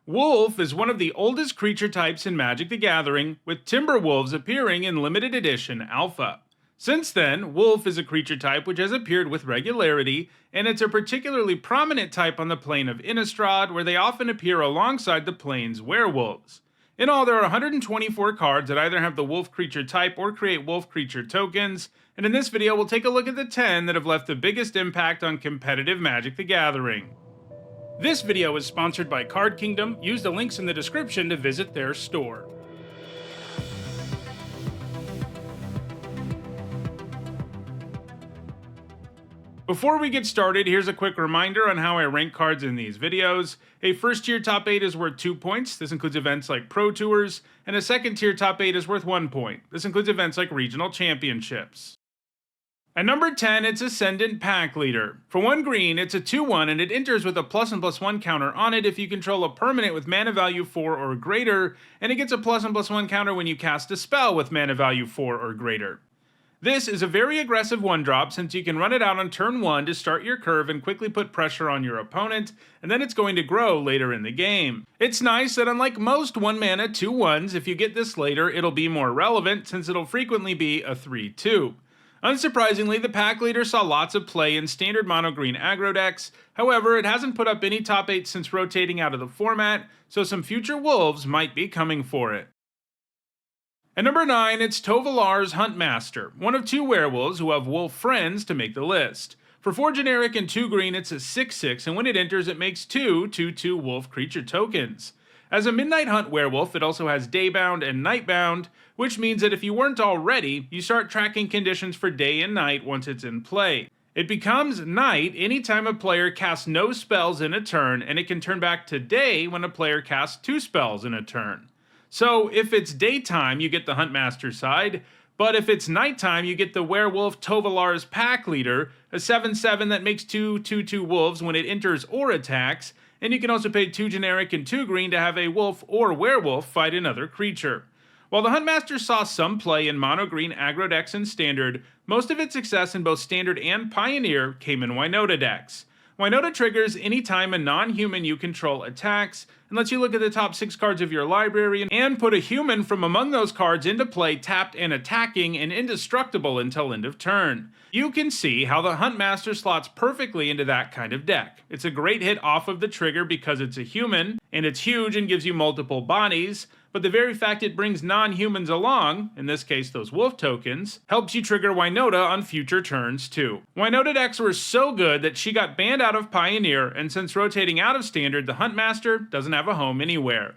Wolf is one of the oldest creature types in Magic the Gathering, with Timber Wolves appearing in Limited Edition Alpha. Since then, Wolf is a creature type which has appeared with regularity, and it's a particularly prominent type on the plane of Innistrad, where they often appear alongside the plane's werewolves. In all, there are 124 cards that either have the wolf creature type or create wolf creature tokens, and in this video we'll take a look at the 10 that have left the biggest impact on competitive Magic the Gathering. This video is sponsored by Card Kingdom. Use the links in the description to visit their store. Before we get started, here's a quick reminder on how I rank cards in these videos. A first tier top 8 is worth 2 points. This includes events like Pro Tours, and a second tier top 8 is worth 1 point. This includes events like Regional Championships. At number 10, it's Ascendant Packleader. For 1 green, it's a 2/1 and it enters with a +1/+1 counter on it if you control a permanent with mana value 4 or greater, and it gets a +1/+1 counter when you cast a spell with mana value 4 or greater. This is a very aggressive 1-drop since you can run it out on turn 1 to start your curve and quickly put pressure on your opponent, and then it's going to grow later in the game. It's nice that unlike most 1-mana 2/1s, if you get this later, it'll be more relevant since it'll frequently be a 3/2. Unsurprisingly, the Packleader saw lots of play in standard mono-green aggro decks. However, it hasn't put up any top 8 since rotating out of the format, so some future wolves might be coming for it. At number 9, it's Tovolar's Huntmaster, one of 2 werewolves who have wolf friends to make the list. For 4 generic and 2 green, it's a 6/6, and when it enters, it makes 2 2/2 wolf creature tokens. As a Midnight Hunt werewolf, it also has Daybound and Nightbound, which means that if you weren't already, you start tracking conditions for day and night once it's in play. It becomes night anytime a player casts no spells in a turn, and it can turn back to day when a player casts 2 spells in a turn. So if it's daytime, you get the Huntmaster side, but if it's nighttime, you get the werewolf Tovolar's Packleader, a 7/7 that makes 2 2/2 wolves when it enters or attacks, and you can also pay 2 generic and 2 green to have a wolf or werewolf fight another creature. While the Huntmaster saw some play in mono-green aggro decks and standard, most of its success in both standard and pioneer came in Winota decks. Winota triggers anytime a non-human you control attacks, and lets you look at the top 6 cards of your library and put a human from among those cards into play tapped and attacking and indestructible until end of turn. You can see how the Huntmaster slots perfectly into that kind of deck. It's a great hit off of the trigger because it's a human, and it's huge and gives you multiple bodies, but the very fact it brings non-humans along, in this case those wolf tokens, helps you trigger Winota on future turns too. Winota decks were so good that she got banned out of Pioneer, and since rotating out of Standard, the Huntmaster doesn't have a home anywhere.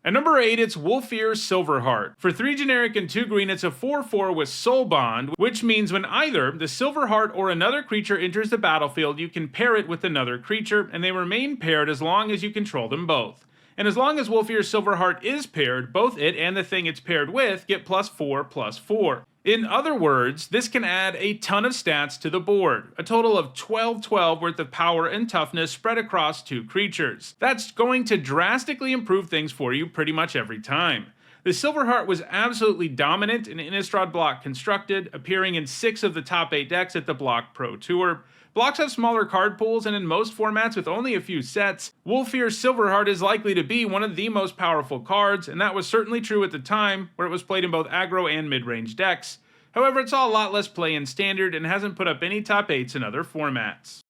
At number 8, it's Wolfir Silverheart. For 3 generic and 2 green, it's a 4/4 with Soul Bond, which means when either the Silverheart or another creature enters the battlefield, you can pair it with another creature, and they remain paired as long as you control them both. And as long as Wolfir Silverheart is paired, both it and the thing it's paired with get +4/+4. In other words, this can add a ton of stats to the board, a total of 12/12 worth of power and toughness spread across 2 creatures. That's going to drastically improve things for you pretty much every time. The Silverheart was absolutely dominant in Innistrad block constructed, appearing in 6 of the top 8 decks at the Block Pro Tour. Blocks have smaller card pools, and in most formats with only a few sets, Wolfir Silverheart is likely to be one of the most powerful cards, and that was certainly true at the time, where it was played in both aggro and mid-range decks. However, it saw a lot less play in Standard and hasn't put up any top 8s in other formats.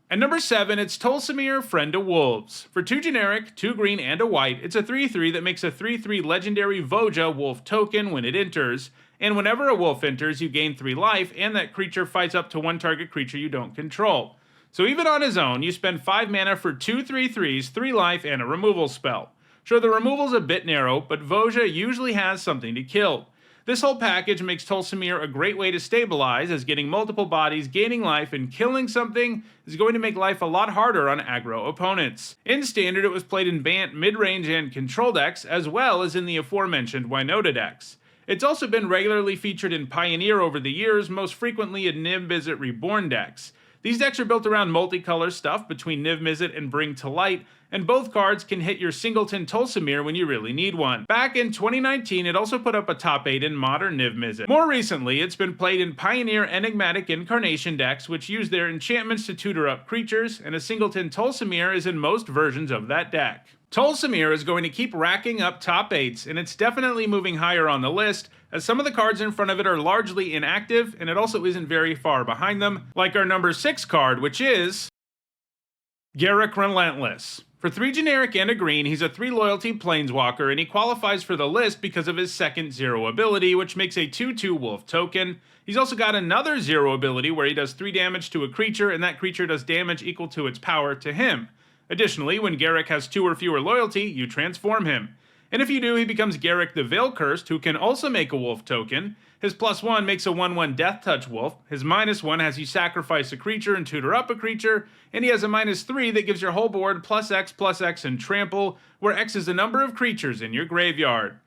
At number 7, it's Tolsimir, Friend of Wolves. For 2 generic, 2 green, and a white, it's a 3/3 that makes a 3/3 legendary Voja wolf token when it enters, and whenever a wolf enters, you gain 3 life, and that creature fights up to 1 target creature you don't control. So even on his own, you spend 5 mana for 2 3/3s, 3 life, and a removal spell. Sure, the removal's a bit narrow, but Voja usually has something to kill. This whole package makes Tolsimir a great way to stabilize, as getting multiple bodies, gaining life, and killing something is going to make life a lot harder on aggro opponents. In Standard, it was played in Bant, mid-range, and control decks, as well as in the aforementioned Winota decks. It's also been regularly featured in Pioneer over the years, most frequently in Nib Izzet Reborn decks. These decks are built around multicolor stuff between Niv Mizzet and Bring to Light, and both cards can hit your singleton Tolsimir when you really need one. Back in 2019, it also put up a top 8 in modern Niv Mizzet. More recently, it's been played in Pioneer Enigmatic Incarnation decks, which use their enchantments to tutor up creatures, and a singleton Tolsimir is in most versions of that deck. Tolsimir is going to keep racking up top 8s, and it's definitely moving higher on the list, as some of the cards in front of it are largely inactive, and it also isn't very far behind them, like our number 6 card, which is Garruk Relentless. For 3 generic and a green, he's a 3 loyalty planeswalker, and he qualifies for the list because of his second 0 ability, which makes a 2/2 wolf token. He's also got another 0 ability where he does 3 damage to a creature, and that creature does damage equal to its power to him. Additionally, when Garruk has 2 or fewer loyalty, you transform him. And if you do, he becomes Garruk the Veil Cursed, who can also make a wolf token. His +1 makes a 1/1 Death Touch wolf, his -1 has you sacrifice a creature and tutor up a creature, and he has a -3 that gives your whole board +X and trample, where X is the number of creatures in your graveyard.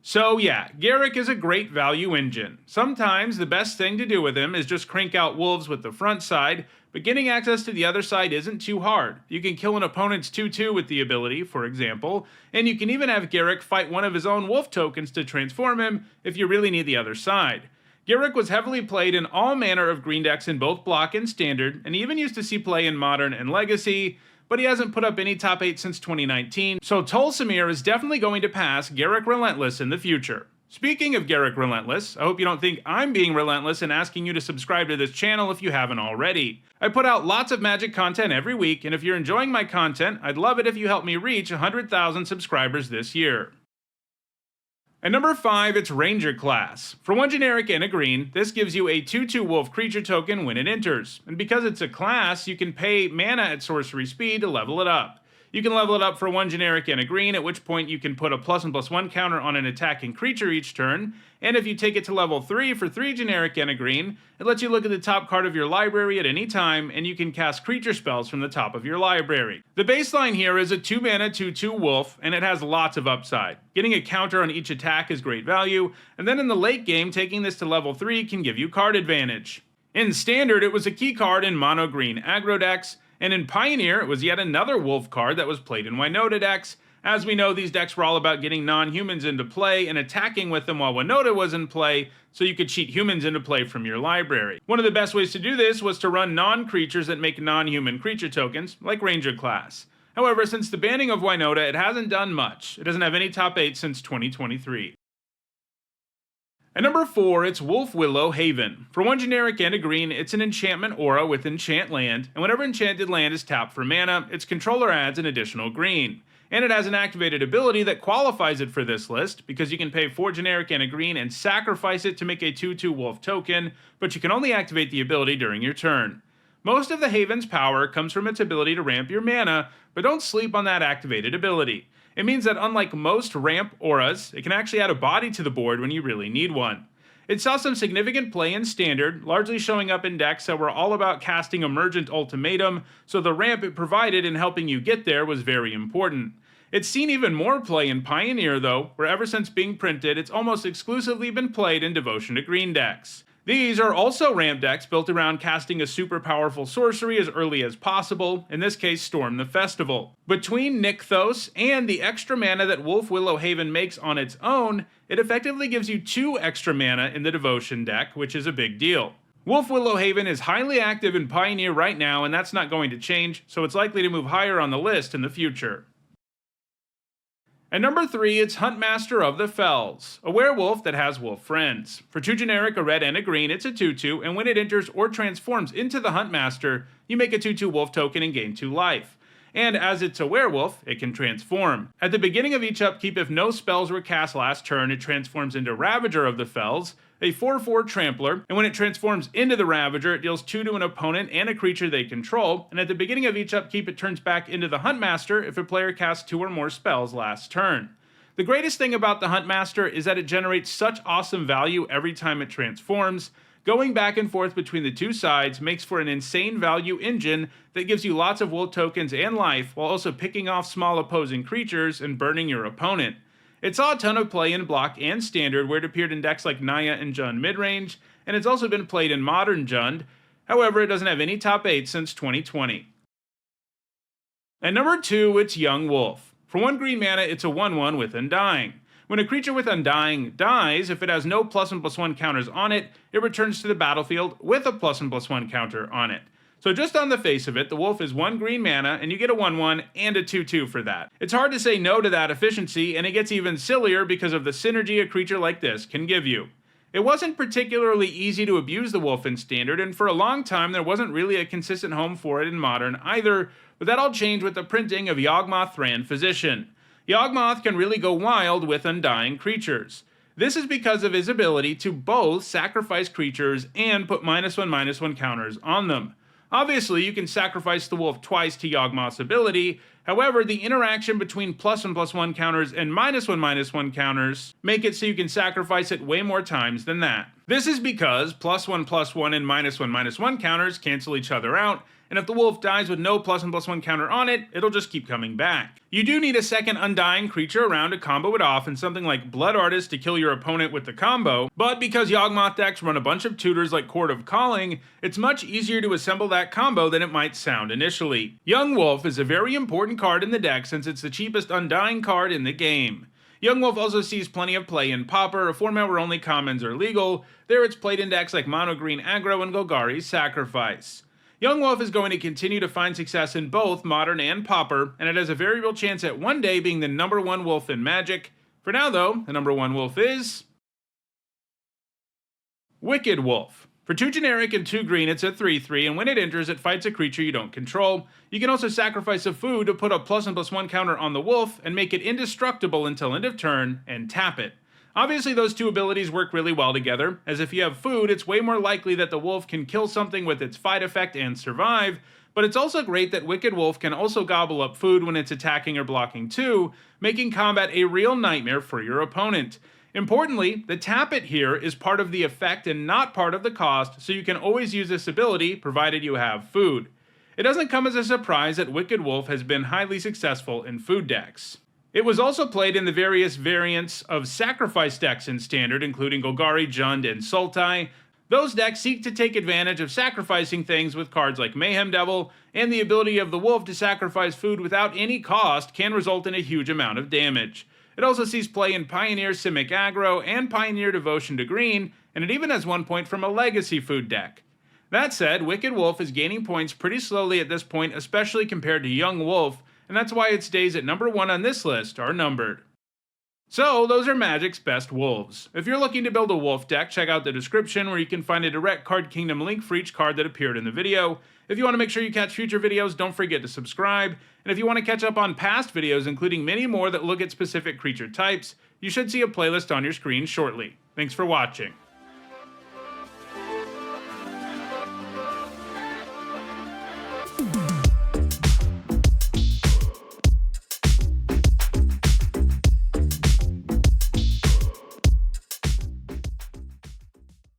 So yeah, Garruk is a great value engine. Sometimes the best thing to do with him is just crank out wolves with the front side, but getting access to the other side isn't too hard. You can kill an opponent's 2/2 with the ability, for example, and you can even have Garruk fight one of his own wolf tokens to transform him if you really need the other side. Garruk was heavily played in all manner of green decks in both block and standard, and he even used to see play in modern and legacy, but he hasn't put up any top 8 since 2019, so Tolsimir is definitely going to pass Garruk Relentless in the future. Speaking of Garruk Relentless, I hope you don't think I'm being relentless and asking you to subscribe to this channel if you haven't already. I put out lots of Magic content every week, and if you're enjoying my content, I'd love it if you help me reach 100,000 subscribers this year. At number 5, it's Ranger class. For 1 generic and a green, this gives you a 2/2 wolf creature token when it enters, and because it's a class, you can pay mana at sorcery speed to level it up. You can level it up for 1 generic and a green, at which point you can put a +1/+1 counter on an attacking creature each turn, and if you take it to level 3 for 3 generic and a green, it lets you look at the top card of your library at any time, and you can cast creature spells from the top of your library. The baseline here is a 2 mana 2/2 wolf, and it has lots of upside. Getting a counter on each attack is great value, and then in the late game, taking this to level 3 can give you card advantage. In Standard, it was a key card in mono green aggro decks, and in Pioneer, it was yet another wolf card that was played in Winota decks. As we know, these decks were all about getting non-humans into play and attacking with them while Winota was in play, so you could cheat humans into play from your library. One of the best ways to do this was to run non-creatures that make non-human creature tokens, like Ranger class. However, since the banning of Winota, it hasn't done much. It doesn't have any top 8 since 2023. At number 4, it's Wolfwillow Haven. For 1 generic and a green, it's an enchantment aura with enchant land, and whenever enchanted land is tapped for mana, its controller adds an additional green. And it has an activated ability that qualifies it for this list, because you can pay 4 generic and a green and sacrifice it to make a 2/2 wolf token, but you can only activate the ability during your turn. Most of the Haven's power comes from its ability to ramp your mana, but don't sleep on that activated ability. It means that unlike most ramp auras, it can actually add a body to the board when you really need one. It saw some significant play in Standard, largely showing up in decks that were all about casting Emergent Ultimatum, so the ramp it provided in helping you get there was very important. It's seen even more play in Pioneer though, where ever since being printed, it's almost exclusively been played in Devotion to Green decks. These are also ramp decks built around casting a super powerful sorcery as early as possible, in this case Storm the Festival. Between Nykthos and the extra mana that Wolfwillow Haven makes on its own, it effectively gives you 2 extra mana in the Devotion deck, which is a big deal. Wolfwillow Haven is highly active in Pioneer right now, and that's not going to change, so it's likely to move higher on the list in the future. At number 3, it's Huntmaster of the Fells, a werewolf that has wolf friends. For 2 generic, a red and a green, it's a 2/2, and when it enters or transforms into the Huntmaster, you make a 2/2 wolf token and gain 2 life. And as it's a werewolf, it can transform. At the beginning of each upkeep, if no spells were cast last turn, it transforms into Ravager of the Fells, a 4/4 trampler, and when it transforms into the Ravager, it deals 2 to an opponent and a creature they control, and at the beginning of each upkeep, it turns back into the Huntmaster if a player casts 2 or more spells last turn. The greatest thing about the Huntmaster is that it generates such awesome value every time it transforms. Going back and forth between the 2 sides makes for an insane value engine that gives you lots of wolf tokens and life, while also picking off small opposing creatures and burning your opponent. It saw a ton of play in Block and Standard, where it appeared in decks like Naya and Jund midrange, and it's also been played in Modern Jund. However, it doesn't have any top 8 since 2020. At number 2, it's Young Wolf. For 1 green mana, it's a 1/1 with Undying. When a creature with Undying dies, if it has no +1/+1 counters on it, it returns to the battlefield with a +1/+1 counter on it. So just on the face of it, the wolf is 1 green mana, and you get a 1/1 and a 2/2 for that. It's hard to say no to that efficiency, and it gets even sillier because of the synergy a creature like this can give you. It wasn't particularly easy to abuse the wolf in Standard, and for a long time there wasn't really a consistent home for it in Modern either, but that all changed with the printing of Yawgmoth Thran Physician. Yawgmoth can really go wild with Undying creatures. This is because of his ability to both sacrifice creatures and put -1/-1 counters on them. Obviously, you can sacrifice the wolf twice to Yawgmoth's ability, however, the interaction between +1/+1 counters and -1/-1 counters make it so you can sacrifice it way more times than that. This is because +1/+1 and -1/-1 counters cancel each other out, and if the wolf dies with no +1/+1 counter on it, it'll just keep coming back. You do need a second Undying creature around to combo it off and something like Blood Artist to kill your opponent with the combo, but because Yawgmoth decks run a bunch of tutors like Chord of Calling, it's much easier to assemble that combo than it might sound initially. Young Wolf is a very important card in the deck since it's the cheapest Undying card in the game. Young Wolf also sees plenty of play in Pauper, a format where only commons are legal. There it's played in decks like Mono Green Aggro and Golgari's Sacrifice. Young Wolf is going to continue to find success in both Modern and Pauper, and it has a very real chance at one day being the number 1 wolf in Magic. For now though, the number 1 wolf is Wicked Wolf. For 2 generic and 2 green, it's a 3/3, and when it enters, it fights a creature you don't control. You can also sacrifice a food to put a +1/+1 counter on the wolf and make it indestructible until end of turn, and tap it. Obviously, those two abilities work really well together, as if you have food, it's way more likely that the wolf can kill something with its fight effect and survive, but it's also great that Wicked Wolf can also gobble up food when it's attacking or blocking too, making combat a real nightmare for your opponent. Importantly, the tap it here is part of the effect and not part of the cost, so you can always use this ability, provided you have food. It doesn't come as a surprise that Wicked Wolf has been highly successful in food decks. It was also played in the various variants of sacrifice decks in Standard, including Golgari, Jund, and Sultai. Those decks seek to take advantage of sacrificing things with cards like Mayhem Devil, and the ability of the wolf to sacrifice food without any cost can result in a huge amount of damage. It also sees play in Pioneer Simic Aggro and Pioneer Devotion to Green, and it even has 1 point from a Legacy food deck. That said, Wicked Wolf is gaining points pretty slowly at this point, especially compared to Young Wolf, and that's why its days at number 1 on this list are numbered. So, those are Magic's best wolves. If you're looking to build a wolf deck, check out the description where you can find a direct Card Kingdom link for each card that appeared in the video. If you want to make sure you catch future videos, don't forget to subscribe. And if you want to catch up on past videos, including many more that look at specific creature types, you should see a playlist on your screen shortly. Thanks for watching.